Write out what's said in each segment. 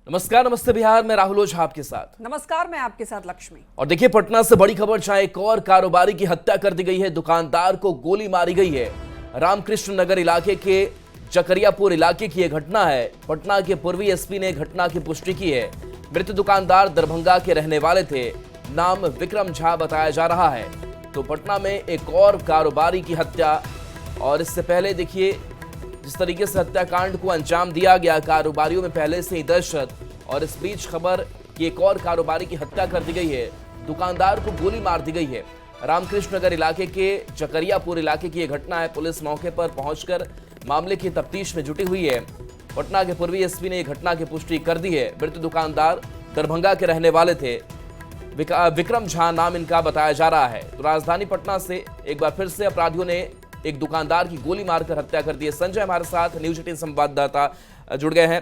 नमस्कार, नमस्ते बिहार में राहुल ओझा आपके साथ। नमस्कार, मैं आपके साथ लक्ष्मी। और देखिए, पटना से बड़ी खबर, जहां एक और कारोबारी की हत्या कर दी गई है। दुकानदार को गोली मारी गई है। रामकृष्ण नगर इलाके के जकरियापुर इलाके की यह घटना है। पटना के पूर्वी एसपी ने घटना की पुष्टि की है। मृत दुकानदार दरभंगा के रहने वाले थे। नाम विक्रम झा बताया जा रहा है। तो पटना में एक और कारोबारी की हत्या, और इससे पहले देखिए जिस तरीके से हत्याकांड को अंजाम दिया गया, कारोबारियों में पहले से ही दहशत, और इस बीच खबर कि एक और कारोबारी की हत्या कर दी गई है। दुकानदार को गोली मार दी गई है। रामकृष्ण नगर इलाके के जकरियापुर इलाके की यह घटना है। पुलिस मौके पर पहुंचकर मामले की तफ्तीश में जुटी हुई है। पटना के पूर्वी एसपी ने यह घटना की पुष्टि कर दी है। मृत दुकानदार दरभंगा के रहने वाले थे। विक्रम झा नाम इनका बताया जा रहा है। तो राजधानी पटना से एक बार फिर से अपराधियों ने एक दुकानदार की गोली मारकर हत्या कर दी है। संजय हमारे साथ न्यूज 18 संवाददाता जुड़ गए हैं।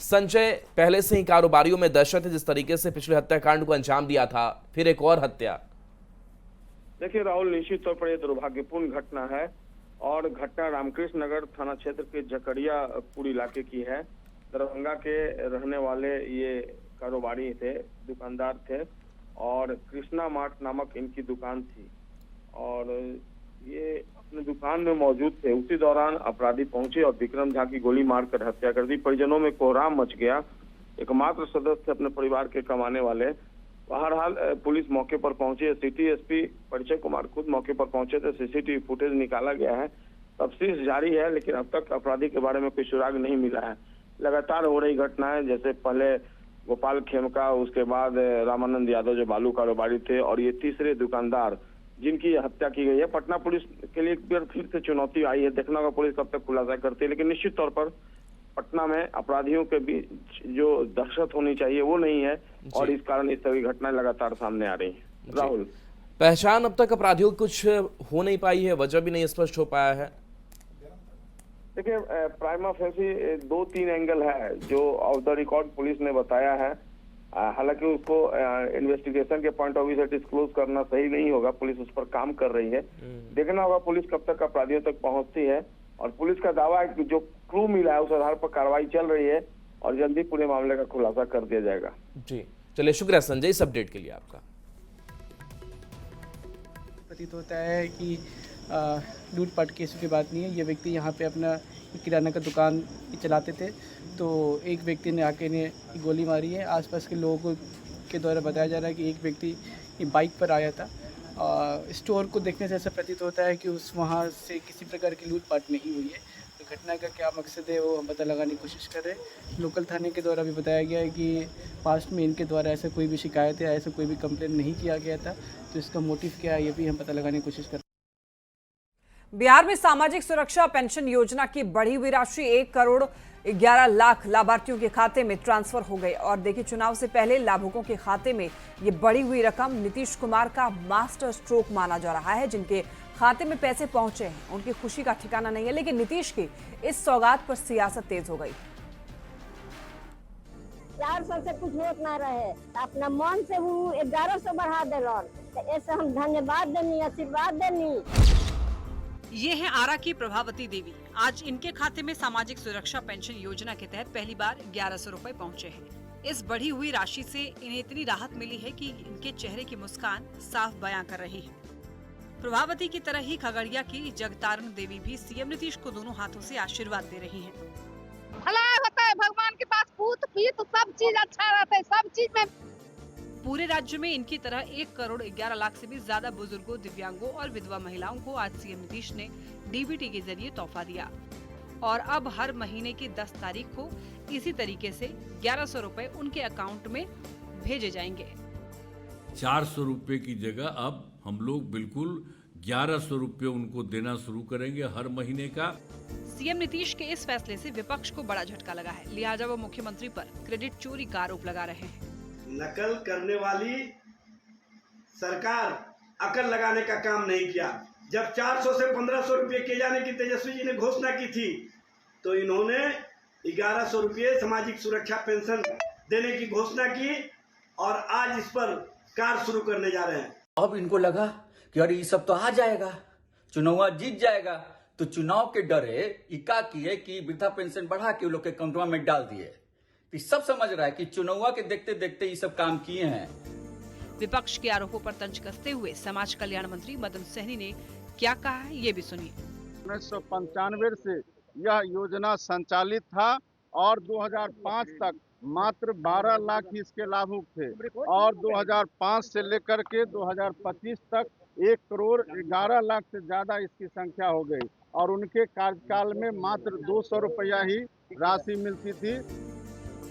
संजय, पहले से ही कारोबारियों में दहशत है। जिस तरीके से पिछले हत्याकांड को अंजाम दिया था, फिर एक और हत्या। देखिए राहुल, निश्चित तौर पर यह दुर्भाग्यपूर्ण घटना है और घटना रामकृष्ण नगर थाना क्षेत्र के जकरियापुर इलाके की है। दरभंगा के रहने वाले ये कारोबारी थे, दुकानदार थे, और कृष्णा मार्ट नामक इनकी दुकान थी और ये अपने दुकान में मौजूद थे। उसी दौरान अपराधी पहुंचे और विक्रम झा की गोली मारकर हत्या कर दी। परिजनों में कोहराम मच गया। एकमात्र सदस्य अपने परिवार के कमाने वाले। बहरहाल पुलिस मौके पर पहुंची। सिटी एसपी परिचय कुमार खुद मौके पर पहुंचे थे। सीसीटीवी फुटेज निकाला गया है। तफ्तीश जारी है, लेकिन अब तक अपराधी के बारे में कोई सुराग नहीं मिला है। लगातार हो रही घटना है, जैसे पहले गोपाल खेमका, उसके बाद रामानंद यादव जो बालू कारोबारी थे, और ये तीसरे दुकानदार जिनकी हत्या की गई है। पटना पुलिस के लिए एक बार फिर से चुनौती आई है। देखना होगा पुलिस कब तक खुलासा करती है, लेकिन निश्चित तौर पर पटना में अपराधियों के बीच जो दहशत होनी चाहिए वो नहीं है, और इस कारण इस तरह की घटनाएं लगातार सामने आ रही हैं। राहुल, पहचान अब तक अपराधियों की कुछ हो नहीं पाई है, वजह भी नहीं स्पष्ट हो पाया है। देखिए, प्राइमा फेसी 2-3 एंगल है जो ऑफ द रिकॉर्ड पुलिस ने बताया है। हालांकि उसको इन्वेस्टिगेशन के पॉइंट ऑफ व्यू से डिस्क्लोज करना सही नहीं होगा। पुलिस उस पर काम कर रही है। देखना होगा पुलिस कब तक अपराधियों तक पहुंचती है, और पुलिस का दावा है कि जो क्लू मिला है उस आधार पर कार्रवाई चल रही है और जल्दी पूरे मामले का खुलासा कर दिया जाएगा। जी चलिए, शुक्रिया संजय इस अपडेट के लिए आपका। प्रतीत होता है कि लूटपाट की ऐसी कोई बात नहीं है। ये व्यक्ति यहाँ पे अपना किराना का दुकान चलाते थे, तो एक व्यक्ति ने आके इन्हें गोली मारी है। आसपास के लोगों के द्वारा बताया जा रहा है कि एक व्यक्ति बाइक पर आया था। स्टोर को देखने से ऐसा प्रतीत होता है कि वहाँ से किसी प्रकार की लूटपाट नहीं हुई है। तो घटना का क्या मकसद है वो हम पता लगाने की कोशिश कर रहे हैं। लोकल थाने के द्वारा भी बताया गया है कि पास्ट में इनके द्वारा ऐसा कोई भी शिकायत है, ऐसा कोई भी कंप्लेंट नहीं किया गया था। तो इसका मोटिव क्या है ये भी हम पता लगाने की कोशिश कर रहे हैं। बिहार में सामाजिक सुरक्षा पेंशन योजना की बढ़ी हुई राशि 1 करोड़ 11 लाख लाभार्थियों के खाते में ट्रांसफर हो गई। और देखिए, चुनाव से पहले लाभुकों के खाते में ये बढ़ी हुई रकम नीतीश कुमार का मास्टर स्ट्रोक माना जा रहा है। जिनके खाते में पैसे पहुंचे हैं उनकी खुशी का ठिकाना नहीं है, लेकिन नीतीश की इस सौगात पर सियासत तेज हो गई। 400 से कुछ होत ना रहे, अपना मन से वो 1100 बढ़ा दिलन। ऐसे हम धन्यवाद देनी, आशीर्वाद देनी। ये है आरा की प्रभावती देवी। आज इनके खाते में सामाजिक सुरक्षा पेंशन योजना के तहत पहली बार 1100 रुपए पहुँचे हैं। इस बढ़ी हुई राशि से इन्हें इतनी राहत मिली है कि इनके चेहरे की मुस्कान साफ बयां कर रही है। प्रभावती की तरह ही खगड़िया की जगतारण देवी भी सीएम नीतीश को दोनों हाथों से आशीर्वाद दे रही हैं। भला होता है, भगवान के पास पूत पीत सब चीज अच्छा रहता है, सब चीज में। पूरे राज्य में इनकी तरह 1 करोड़ 11 लाख से भी ज्यादा बुजुर्गों, दिव्यांगों और विधवा महिलाओं को आज सीएम नीतीश ने डीबीटी के जरिए तोहफा दिया। और अब हर महीने की 10 तारीख को इसी तरीके से 1100 रुपए उनके अकाउंट में भेजे जाएंगे। 400 रुपए की जगह अब हम लोग बिल्कुल 1100 रुपए उनको देना शुरू करेंगे हर महीने का। सीएम नीतीश के इस फैसले से विपक्ष को बड़ा झटका लगा है, लिहाजा वो मुख्यमंत्री पर क्रेडिट चोरी का आरोप लगा रहे हैं। नकल करने वाली सरकार अकल लगाने का काम नहीं किया। जब 400 से 1500 रुपये किए जाने की तेजस्वी जी ने घोषणा की थी, तो इन्होंने 1100 रुपये सामाजिक सुरक्षा पेंशन देने की घोषणा की और आज इस पर कार्य शुरू करने जा रहे हैं। अब इनको लगा कि अरे ये सब तो आ जाएगा, चुनाव जीत जाएगा, तो चुनाव के डरे इका किए कि वृद्धा पेंशन बढ़ा के लोग के अकाउंटवा में डाल दिए। तो सब समझ रहा है कि चुनाव के देखते देखते ये सब काम किए हैं। विपक्ष के आरोपों पर तंज कसते हुए समाज कल्याण मंत्री मदन सहनी ने क्या कहा है, ये भी सुनिए। 1995 से यह योजना संचालित था और 2005 तक मात्र 12 लाख ही इसके लाभुक थे और 2005 से लेकर के 2025 तक 1 करोड़ 11 लाख से ज्यादा इसकी संख्या हो गई और उनके कार्यकाल में मात्र 200 रुपया ही राशि मिलती थी।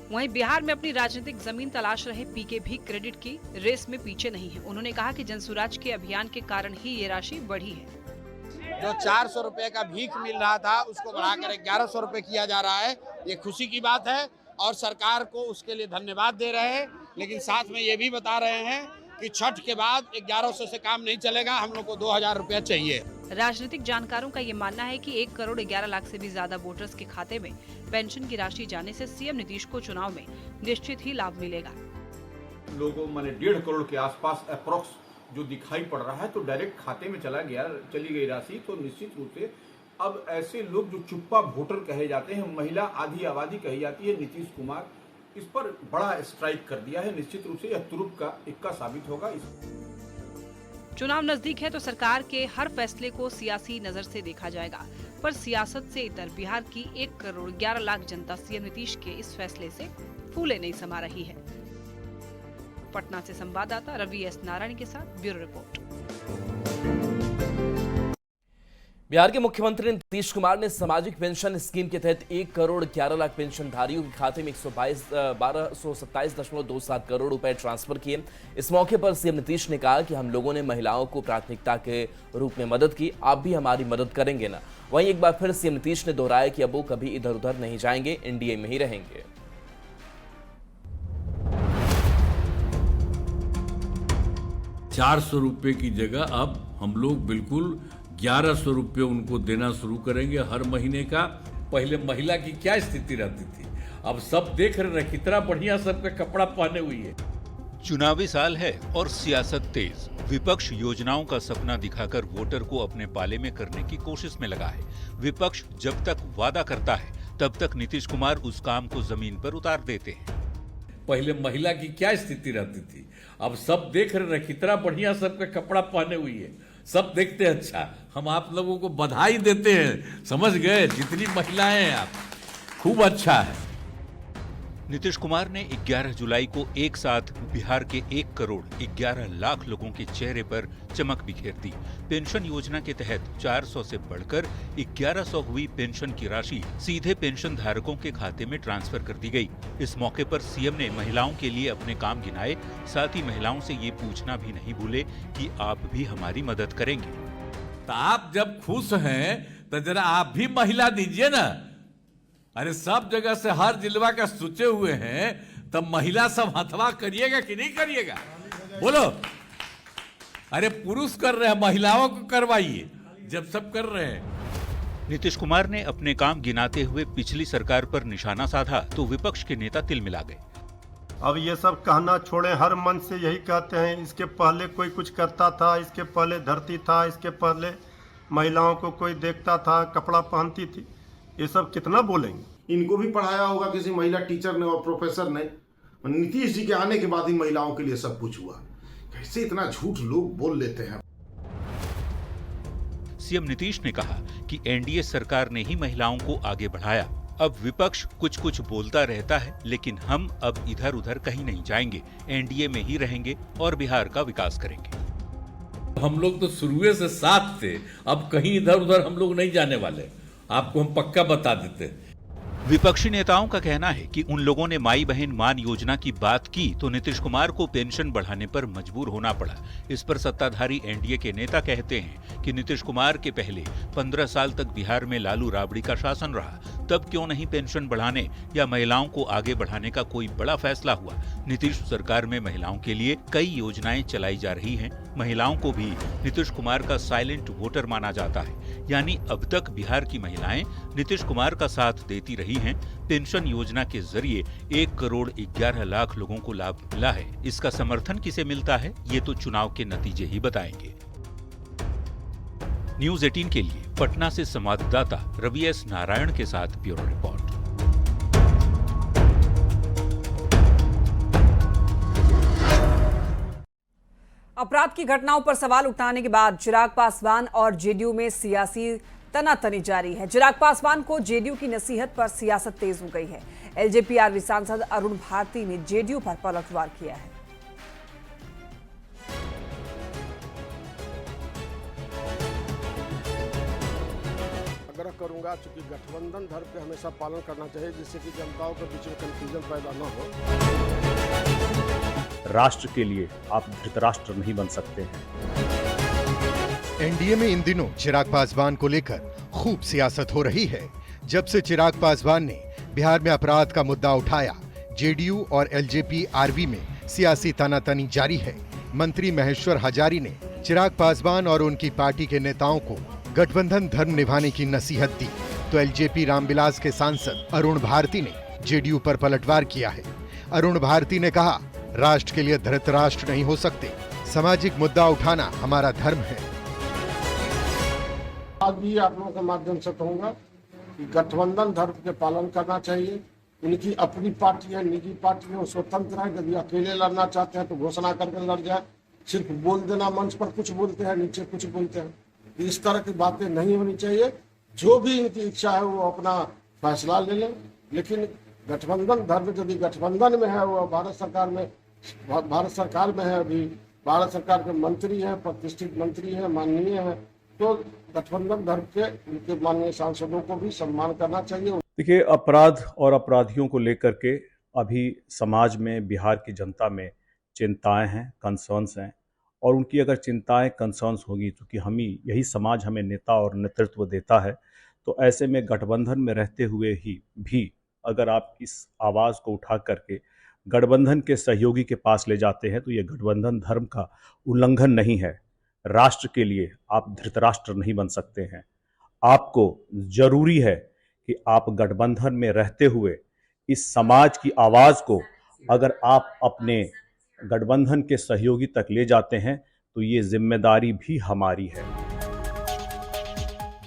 वहीं बिहार में अपनी राजनीतिक जमीन तलाश रहे पीके भी क्रेडिट की रेस में पीछे नहीं है। उन्होंने कहा कि जनसुराज के अभियान के कारण ही ये राशि बढ़ी है। जो 400 रुपए का भीख मिल रहा था उसको बढ़ाकर 1100 रुपए किया जा रहा है, ये खुशी की बात है और सरकार को उसके लिए धन्यवाद दे रहे हैं। लेकिन साथ में ये भी बता रहे हैं कि छठ के बाद 1100 से काम नहीं चलेगा, हम लोग को 2000 रुपया चाहिए। राजनीतिक जानकारों का ये मानना है कि 1 करोड़ 11 लाख से भी ज्यादा वोटर्स के खाते में पेंशन की राशि जाने से सीएम नीतीश को चुनाव में निश्चित ही लाभ मिलेगा। लोगों माने 1.5 करोड़ के आसपास अप्रोक्स जो दिखाई पड़ रहा है, तो डायरेक्ट खाते में चली गई राशि। तो निश्चित रूप से अब ऐसे लोग जो चुप्पा वोटर कहे जाते हैं, महिला आधी आबादी कही जाती है, नीतीश कुमार इस पर बड़ा स्ट्राइक कर दिया है। निश्चित रूप से यह तुरुप का इक्का साबित होगा। चुनाव नजदीक है तो सरकार के हर फैसले को सियासी नजर से देखा जाएगा, पर सियासत से इतर बिहार की 1 करोड़ 11 लाख जनता सीएम नीतीश के इस फैसले से फूले नहीं समा रही है। पटना से संवाददाता रवि एस नारायण के साथ ब्यूरो रिपोर्ट। बिहार के मुख्यमंत्री नीतीश कुमार ने सामाजिक पेंशन स्कीम के तहत 1 करोड़ 11 लाख पेंशनधारियों के खाते में 1227.27 करोड़ रुपए ट्रांसफर किए। इस मौके पर सीएम नीतीश ने कहा कि हम लोगों ने महिलाओं को प्राथमिकता के रूप में मदद की, आप भी हमारी मदद करेंगे ना। वहीं एक बार फिर सीएम नीतीश ने दोहराया कि अब वो कभी इधर उधर नहीं जाएंगे, एनडीए में ही रहेंगे। 400 रुपए की जगह अब हम लोग बिल्कुल 1100 रुपये उनको देना शुरू करेंगे हर महीने का। पहले महिला की क्या स्थिति रहती थी, अब सब देख रहे हैं कितना बढ़िया सबका कपड़ा पहने हुई है। चुनावी साल है और सियासत तेज। विपक्ष योजनाओं का सपना दिखाकर वोटर को अपने पाले में करने की कोशिश में लगा है। विपक्ष जब तक वादा करता है तब तक नीतीश कुमार उस काम को जमीन पर उतार देते हैं। पहले महिला की क्या स्थिति रहती थी, अब सब देख रहे हैं कितना बढ़िया सबका कपड़ा पहने हुई है, सब देखते हैं। अच्छा, हम आप लोगों को बधाई देते हैं, समझ गए, जितनी महिलाएं हैं आप, खूब अच्छा है। नीतीश कुमार ने 11 जुलाई को एक साथ बिहार के 1 करोड़ 11 लाख लोगों के चेहरे पर चमक बिखेर दी। पेंशन योजना के तहत 400 से बढ़कर 1100 हुई पेंशन की राशि सीधे पेंशन धारकों के खाते में ट्रांसफर कर दी गई। इस मौके पर सीएम ने महिलाओं के लिए अपने काम गिनाए, साथ ही महिलाओं से ये पूछना भी नहीं भूले कि आप भी हमारी मदद करेंगे। तो आप जब खुश हैं तो जरा आप भी महिला दीजिए ना। अरे सब जगह से हर जिलवा का सोचे हुए हैं, तब महिला सब हथवा करिएगा कि नहीं करिएगा, बोलो। अरे पुरुष कर रहे हैं, महिलाओं को करवाइए जब सब कर रहे हैं। नीतीश कुमार ने अपने काम गिनाते हुए पिछली सरकार पर निशाना साधा तो विपक्ष के नेता तिल मिला गए। अब ये सब कहना छोड़े, हर मन से यही कहते हैं, इसके पहले कोई कुछ करता था, इसके पहले धरती था, इसके पहले महिलाओं को कोई देखता था, कपड़ा पहनती थी, ये सब कितना बोलेंगे। इनको भी पढ़ाया होगा किसी महिला टीचर ने और प्रोफेसर ने। नीतीश जी के आने के बाद ही महिलाओं के लिए सब कुछ हुआ। कैसे इतना झूठ लोग बोल लेते हैं। सीएम नीतीश ने कहा कि एनडीए सरकार ने ही महिलाओं को आगे बढ़ाया। अब विपक्ष कुछ कुछ बोलता रहता है, लेकिन हम अब इधर उधर कहीं नहीं जाएंगे, एनडीए में ही रहेंगे और बिहार का विकास करेंगे। हम लोग तो शुरू से साथ थे, अब कहीं इधर उधर हम लोग नहीं जाने वाले, आपको हम पक्का बता देते हैं। विपक्षी नेताओं का कहना है कि उन लोगों ने माई बहन मान योजना की बात की तो नीतीश कुमार को पेंशन बढ़ाने पर मजबूर होना पड़ा। इस पर सत्ताधारी एनडीए के नेता कहते हैं कि नीतीश कुमार के पहले 15 साल तक बिहार में लालू राबड़ी का शासन रहा, तब क्यों नहीं पेंशन बढ़ाने या महिलाओं को आगे बढ़ाने का कोई बड़ा फैसला हुआ। नीतीश सरकार में महिलाओं के लिए कई योजनाएं चलाई जा रही हैं। महिलाओं को भी नीतीश कुमार का साइलेंट वोटर माना जाता है, यानी अब तक बिहार की महिलाएं नीतीश कुमार का साथ देती रही हैं। पेंशन योजना के जरिए 1 करोड़ 11 लाख लोगों को लाभ मिला है। इसका समर्थन किसे मिलता है, ये तो चुनाव के नतीजे ही बताएंगे। न्यूज़ 18 के लिए पटना से संवाददाता रवि एस नारायण के साथ ब्यूरो रिपोर्ट। अपराध की घटनाओं पर सवाल उठाने के बाद चिराग पासवान और जेडीयू में सियासी तनातनी जारी है। चिराग पासवान को जेडीयू की नसीहत पर सियासत तेज हो गई है। एलजेपी-आरवी सांसद अरुण भारती ने जेडीयू पर पलटवार किया है। आग्रह करूंगा चूंकि गठबंधन धर्म के हमेशा पालन करना चाहिए, जिससे कि जनताओं के बीच में कंफ्यूजन पैदा न हो। राष्ट्र के लिए आप धृतराष्ट्र नहीं बन सकते हैं। एनडीए में इन दिनों चिराग पासवान को लेकर खूब सियासत हो रही है। जब से चिराग पासवान ने बिहार में अपराध का मुद्दा उठाया, जेडीयू और एलजेपी-आरवी में सियासी तनातनी जारी है। मंत्री महेश्वर हजारी ने चिराग पासवान और उनकी पार्टी के नेताओं को गठबंधन धर्म निभाने की नसीहत दी, तो एलजेपी रामविलास के सांसद अरुण भारती ने जेडीयू पर पलटवार किया है। अरुण भारती ने कहा, राष्ट्र के लिए धृतराष्ट्र नहीं हो सकते, सामाजिक मुद्दा उठाना हमारा धर्म है। आज भी आप लोगों के माध्यम से कहूंगा कि गठबंधन धर्म के पालन करना चाहिए। उनकी अपनी पार्टी है, निजी पार्टी है, वो स्वतंत्र है। यदि अकेले लड़ना चाहते हैं तो घोषणा करके लड़ जाए। सिर्फ बोल देना, मंच पर कुछ बोलते हैं, नीचे कुछ बोलते हैं, इस तरह की बातें नहीं होनी चाहिए। जो भी इनकी इच्छा है वो अपना फैसला ले लें, लेकिन गठबंधन धर्म यदि गठबंधन में है, वो भारत सरकार में है, अभी भारत सरकार के मंत्री हैं, प्रतिष्ठित मंत्री हैं, माननीय हैं, तो गठबंधन धर्म के उनके माननीय सांसदों को भी सम्मान करना चाहिए। देखिए, अपराध और अपराधियों को लेकर के अभी समाज में, बिहार की जनता में चिंताएं हैं, कंसर्न्स हैं, और उनकी अगर चिंताएं, कंसर्न्स होगी तो कि यही समाज हमें नेता और नेतृत्व देता है, तो ऐसे में गठबंधन में रहते हुए ही भी अगर आप इस आवाज़ को उठा करके गठबंधन के सहयोगी के पास ले जाते हैं तो ये गठबंधन धर्म का उल्लंघन नहीं है। राष्ट्र के लिए आप धृतराष्ट्र नहीं बन सकते हैं। आपको जरूरी है कि आप गठबंधन में रहते हुए इस समाज की आवाज़ को अगर आप अपने गठबंधन के सहयोगी तक ले जाते हैं तो ये जिम्मेदारी भी हमारी है।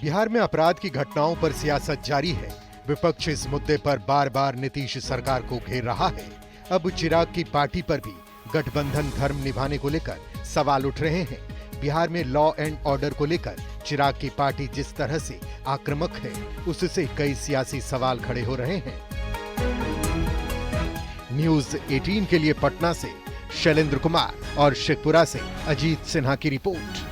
बिहार में अपराध की घटनाओं पर सियासत जारी है। विपक्ष इस मुद्दे पर बार बार नीतीश सरकार को घेर रहा है। अब चिराग की पार्टी पर भी गठबंधन धर्म निभाने को लेकर सवाल उठ रहे हैं। बिहार में लॉ एंड ऑर्डर को लेकर चिराग की पार्टी जिस तरह से आक्रामक है, उससे कई सियासी सवाल खड़े हो रहे हैं। न्यूज़ 18 के लिए पटना से शैलेंद्र कुमार और शेखपुरा से अजीत सिन्हा की रिपोर्ट।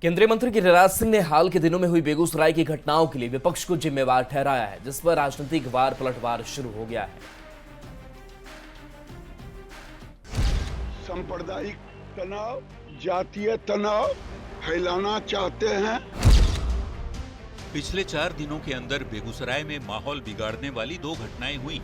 केंद्रीय मंत्री गिरिराज सिंह ने हाल के दिनों में हुई बेगूसराय की घटनाओं के लिए विपक्ष को जिम्मेवार ठहराया है, जिस पर राजनीतिक वार पलटवार शुरू हो गया है। सांप्रदायिक तनाव, जातीय तनाव फैलाना चाहते हैं। पिछले 4 दिनों के अंदर बेगूसराय में माहौल बिगाड़ने वाली 2 घटनाएं हुई।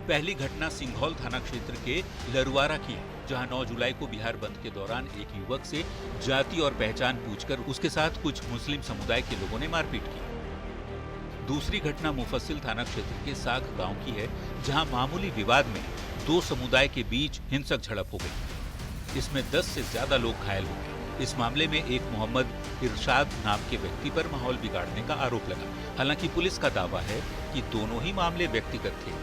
पहली घटना सिंघौल थाना क्षेत्र के लरुआरा की, जहां 9 जुलाई को बिहार बंद के दौरान एक युवक से जाति और पहचान पूछकर उसके साथ कुछ मुस्लिम समुदाय के लोगों ने मारपीट की। दूसरी घटना मुफस्सिल थाना क्षेत्र के साग गांव की है, जहां मामूली विवाद में 2 समुदाय के बीच हिंसक झड़प हो गई। इसमें 10 से ज्यादा लोग घायल हो गए। इस मामले में एक मोहम्मद इरशाद नाम के व्यक्ति पर माहौल बिगाड़ने का आरोप लगा। हालांकि पुलिस का दावा है कि दोनों ही मामले व्यक्तिगत थे,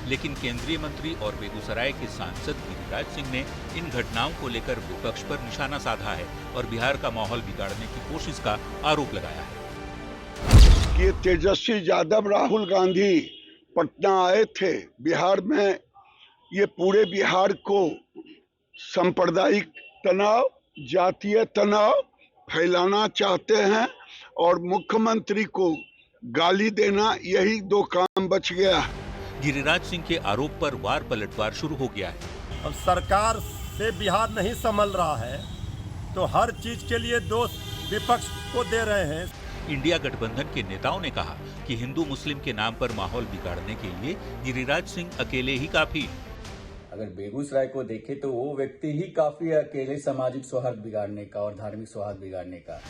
लेकिन केंद्रीय मंत्री और बेगूसराय के सांसद गिरिराज सिंह ने इन घटनाओं को लेकर विपक्ष पर निशाना साधा है और बिहार का माहौल बिगाड़ने की कोशिश का आरोप लगाया है। कि तेजस्वी यादव, राहुल गांधी पटना आए थे बिहार में, ये पूरे बिहार को सांप्रदायिक तनाव, जातीय तनाव फैलाना चाहते हैं और मुख्यमंत्री को गाली देना, यही 2 काम बच गया है। गिरिराज सिंह के आरोप पर वार पलटवार शुरू हो गया है। अब सरकार से बिहार नहीं संभल रहा है तो हर चीज के लिए दोष विपक्ष को दे रहे हैं। इंडिया गठबंधन के नेताओं ने कहा कि हिंदू मुस्लिम के नाम पर माहौल बिगाड़ने के लिए गिरिराज सिंह अकेले ही काफी। अगर बेगूसराय को देखें तो वो व्यक्ति ही काफी है अकेले सामाजिक सौहार्द बिगाड़ने का और धार्मिक सौहार्द बिगाड़ने का।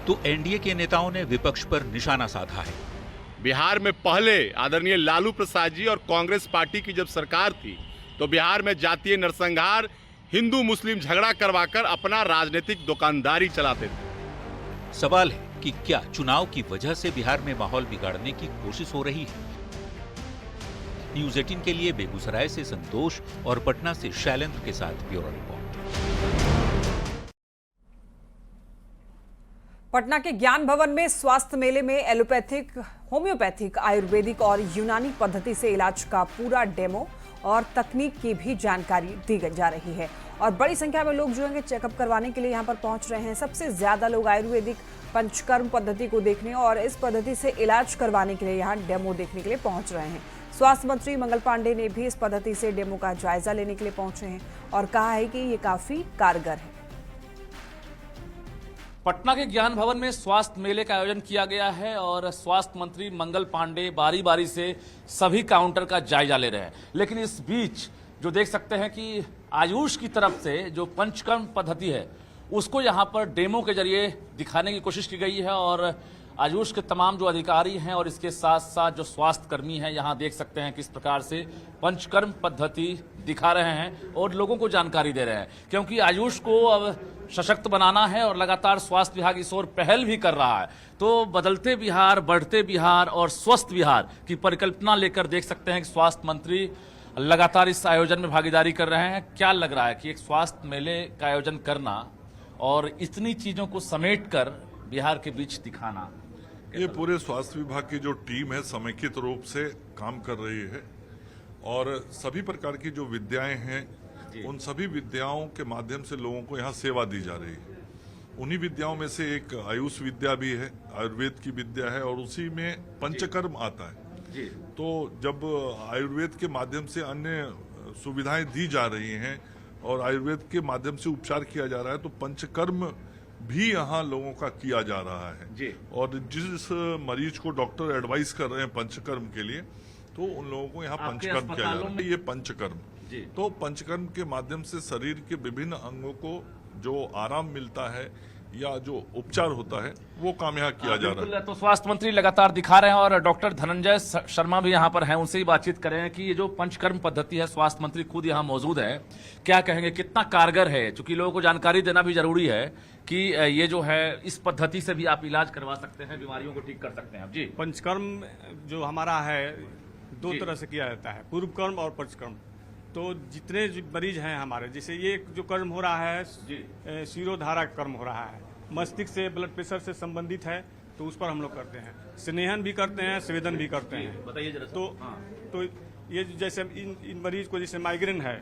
तो एनडीए के नेताओं ने विपक्ष पर निशाना साधा है। बिहार में पहले आदरणीय लालू प्रसाद जी और कांग्रेस पार्टी की जब सरकार थी तो बिहार में जातीय नरसंहार, हिंदू मुस्लिम झगड़ा करवाकर अपना राजनीतिक दुकानदारी चलाते थे। सवाल है कि क्या चुनाव की वजह से बिहार में माहौल बिगाड़ने की कोशिश हो रही है? न्यूज 18 के लिए बेगूसराय से संतोष और पटना से शैलेंद्र के साथ ब्यूरो रिपोर्ट। पटना के ज्ञान भवन में स्वास्थ्य मेले में एलोपैथिक, होम्योपैथिक, आयुर्वेदिक और यूनानी पद्धति से इलाज का पूरा डेमो और तकनीक की भी जानकारी दी जा रही है और बड़ी संख्या में लोग जो है चेकअप करवाने के लिए यहां पर पहुंच रहे हैं। सबसे ज्यादा लोग आयुर्वेदिक पंचकर्म पद्धति को देखने और इस पद्धति से इलाज करवाने के लिए यहां डेमो देखने के लिए पहुंच रहे हैं। स्वास्थ्य मंत्री मंगल पांडे ने भी इस पद्धति से डेमो का जायजा लेने के लिए पहुंचे हैं और कहा है कि ये काफी कारगर है। पटना के ज्ञान भवन में स्वास्थ्य मेले का आयोजन किया गया है और स्वास्थ्य मंत्री मंगल पांडे बारी बारी से सभी काउंटर का जायजा ले रहे हैं। लेकिन इस बीच जो देख सकते हैं कि आयुष की तरफ से जो पंचकर्म पद्धति है उसको यहाँ पर डेमो के जरिए दिखाने की कोशिश की गई है और आयुष के तमाम जो अधिकारी हैं और इसके साथ साथ जो स्वास्थ्य कर्मी हैं यहाँ देख सकते हैं किस प्रकार से पंचकर्म पद्धति दिखा रहे हैं और लोगों को जानकारी दे रहे हैं, क्योंकि आयुष को अब सशक्त बनाना है और लगातार स्वास्थ्य विभाग इस ओर पहल भी कर रहा है। तो बदलते बिहार, बढ़ते बिहार और स्वस्थ बिहार की परिकल्पना लेकर देख सकते हैं कि स्वास्थ्य मंत्री लगातार इस आयोजन में भागीदारी कर रहे हैं। क्या लग रहा है कि एक स्वास्थ्य मेले का आयोजन करना और इतनी चीजों को समेट कर बिहार के बीच दिखाना? ये पूरे स्वास्थ्य विभाग की जो टीम है समेकित रूप से काम कर रही है और सभी प्रकार की जो विद्याएं हैं उन सभी विद्याओं के माध्यम से लोगों को यहाँ सेवा दी जा रही है। उन्हीं विद्याओं में से एक आयुष विद्या भी है, आयुर्वेद की विद्या है और उसी में पंचकर्म आता है। तो जब आयुर्वेद के माध्यम से अन्य सुविधाएं दी जा रही हैं और आयुर्वेद के माध्यम से उपचार किया जा रहा है तो पंचकर्म भी यहाँ लोगों का किया जा रहा है। और जिस मरीज को डॉक्टर एडवाइस कर रहे हैं पंचकर्म के लिए तो उन लोगों को यहाँ पंचकर्म किया जा रहा है। ये पंचकर्म तो पंचकर्म के माध्यम से शरीर के विभिन्न अंगों को जो आराम मिलता है या जो उपचार होता है वो काम यहाँ किया जा रहा है। तो स्वास्थ्य मंत्री लगातार दिखा रहे हैं और डॉक्टर धनंजय शर्मा भी यहाँ पर हैं, उनसे ही बातचीत करें कि ये जो पंचकर्म पद्धति है, स्वास्थ्य मंत्री खुद यहाँ मौजूद है, क्या कहेंगे, कितना कारगर है? क्योंकि लोगों को जानकारी देना भी जरूरी है कि ये जो है इस पद्धति से भी आप इलाज करवा सकते हैं, बीमारियों को ठीक कर सकते हैं। आप जी, पंचकर्म जो हमारा है दो तरह से किया जाता है, पूर्व कर्म और पंचकर्म। तो जितने मरीज हैं हमारे, जैसे ये जो कर्म हो रहा है शिरोधारा कर्म हो रहा है, मस्तिष्क से ब्लड प्रेशर से संबंधित है तो उस पर हम लोग करते हैं, स्नेहन भी करते हैं, स्वेदन भी करते हैं। बताइए जरा। तो ये जैसे इन मरीज को जैसे माइग्रेन है,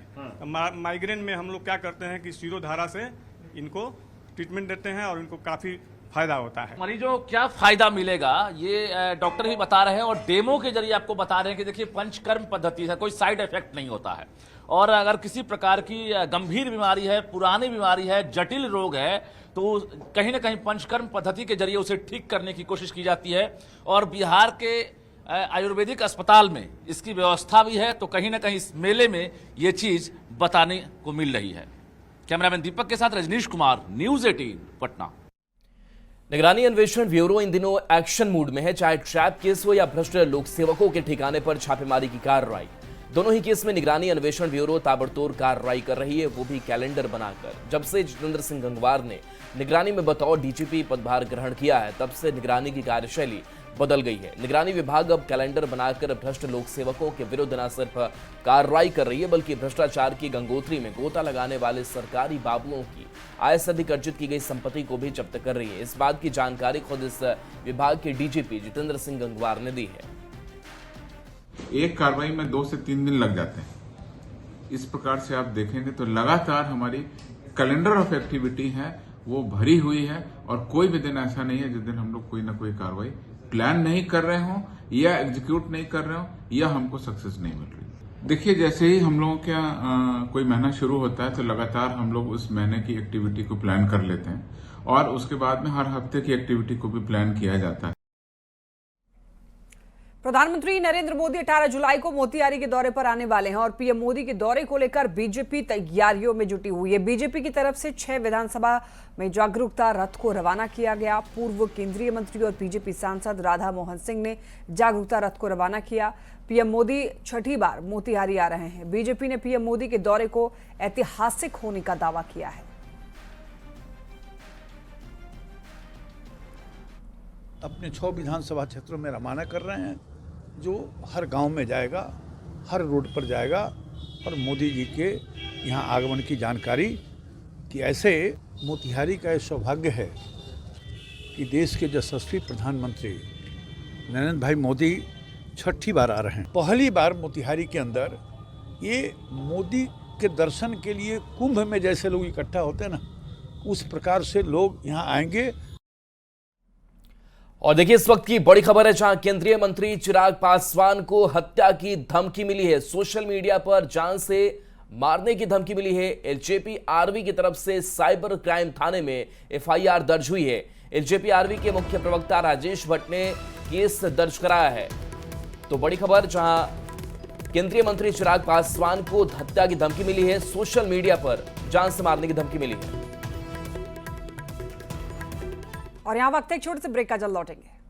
माइग्रेन में हम लोग क्या करते हैं कि शिरोधारा से इनको ट्रीटमेंट देते हैं और इनको काफी फायदा होता है। मरीजों क्या फायदा मिलेगा ये डॉक्टर ही बता रहे हैं और डेमो के जरिए आपको बता रहे हैं कि देखिए पंचकर्म पद्धति है, कोई साइड इफेक्ट नहीं होता है और अगर किसी प्रकार की गंभीर बीमारी है, पुरानी बीमारी है, जटिल रोग है तो कहीं ना कहीं पंचकर्म पद्धति के जरिए उसे ठीक करने की कोशिश की जाती है और बिहार के आयुर्वेदिक अस्पताल में इसकी व्यवस्था भी है। तो कहीं ना कहीं इस मेले में ये चीज बताने को मिल रही है। कैमरामैन दीपक के साथ रजनीश कुमार, न्यूज 18 पटना। निगरानी अन्वेषण ब्यूरो इन दिनों एक्शन मूड में है, चाहे ट्रैप केस हो या भ्रष्ट लोक सेवकों के ठिकाने पर छापेमारी की कार्रवाई। दोनों ही केस में निगरानी अन्वेषण ब्यूरो ताबड़तोड़ कार्रवाई कर रही है, वो भी कैलेंडर बनाकर। जब से जितेंद्र सिंह गंगवार ने निगरानी में बतौर डीजीपी पदभार ग्रहण किया है तब से निगरानी की कार्यशैली बदल गई है। निगरानी विभाग अब कैलेंडर बनाकर भ्रष्ट लोक सेवकों के विरुद्ध न सिर्फ कार्रवाई कर रही है बल्कि भ्रष्टाचार की गंगोत्री में गोता लगाने वाले सरकारी बाबुओं की आय से अधिक अर्जित की गई संपत्ति को भी जब्त कर रही है। इस बात की जानकारी खुद इस विभाग के डीजीपी जितेंद्र सिंह गंगवार ने दी है। एक कार्रवाई में 2 से 3 दिन लग जाते हैं। इस प्रकार से आप देखेंगे तो लगातार हमारी कैलेंडर ऑफ एक्टिविटी है वो भरी हुई है और कोई भी दिन ऐसा नहीं है जिस दिन हम लोग कोई ना कोई कार्रवाई प्लान नहीं कर रहे हों या एग्जीक्यूट नहीं कर रहे हों या हमको सक्सेस नहीं मिल रही। देखिए, जैसे ही हम लोगों का कोई महीना शुरू होता है तो लगातार हम लोग उस महीने की एक्टिविटी को प्लान कर लेते हैं और उसके बाद में हर हफ्ते की एक्टिविटी को भी प्लान किया जाता है। प्रधानमंत्री नरेंद्र मोदी 18 जुलाई को मोतिहारी के दौरे पर आने वाले हैं और पीएम मोदी के दौरे को लेकर बीजेपी तैयारियों में जुटी हुई है। बीजेपी की तरफ से 6 विधानसभा में जागरूकता रथ को रवाना किया गया। पूर्व केंद्रीय मंत्री और बीजेपी सांसद राधा मोहन सिंह ने जागरूकता रथ को रवाना किया। पीएम मोदी 6ठी बार मोतिहारी आ रहे हैं। बीजेपी ने पीएम मोदी के दौरे को ऐतिहासिक होने का दावा किया है। अपने 6 विधानसभा क्षेत्रों में रवाना कर रहे हैं जो हर गांव में जाएगा हर रोड पर जाएगा और मोदी जी के यहाँ आगमन की जानकारी कि ऐसे मोतिहारी का यह सौभाग्य है कि देश के यशस्वी प्रधानमंत्री नरेंद्र भाई मोदी छठी बार आ रहे हैं। पहली बार मोतिहारी के अंदर ये मोदी के दर्शन के लिए कुंभ में जैसे लोग इकट्ठा होते हैं ना, उस प्रकार से लोग यहाँ आएंगे। और देखिए इस वक्त की बड़ी खबर है, जहां केंद्रीय मंत्री चिराग पासवान को हत्या की धमकी मिली है। सोशल मीडिया पर जान से मारने की धमकी मिली है। एलजेपी आरवी की तरफ से साइबर क्राइम थाने में एफआईआर दर्ज हुई है। एलजेपी आरवी के मुख्य प्रवक्ता राजेश भट्ट ने केस दर्ज कराया है। तो बड़ी खबर, जहां केंद्रीय मंत्री चिराग पासवान को हत्या की धमकी मिली है, सोशल मीडिया पर जान से मारने की धमकी मिली है। और यहां वक्त एक छोटे से ब्रेक का, जल्द लौटेंगे।